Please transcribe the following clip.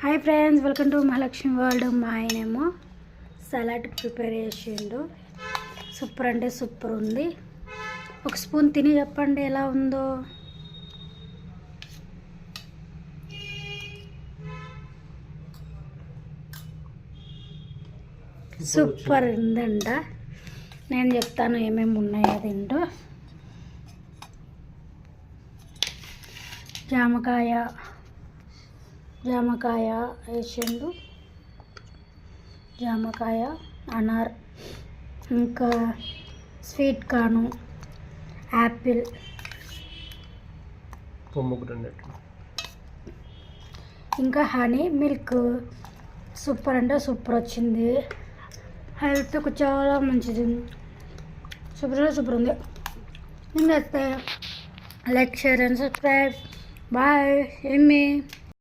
Hi friends, welcome to Mahalakshmi world. మా ఆయనేమో salad prepare చేసిండు. సూపర్ అంటే సూపర్ ఉంది. ఒక స్పూన్ తిని చెప్పండి ఎలా ఉందో. సూపర్ ఉందంట. నేను చెప్తాను ఏమేమి ఉన్నాయో తింటూ. జామకాయ వేసిండు, జామకాయ, అనార్, ఇంకా స్వీట్ కార్న్, యాపిల్, ఇంకా హనీ, మిల్క్. సూపర్ అంటే సూపర్ వచ్చింది. హెల్త్కు చాలా మంచిది. సూపర్ ఉంది. నేను like, share and subscribe. Bye. ఏమి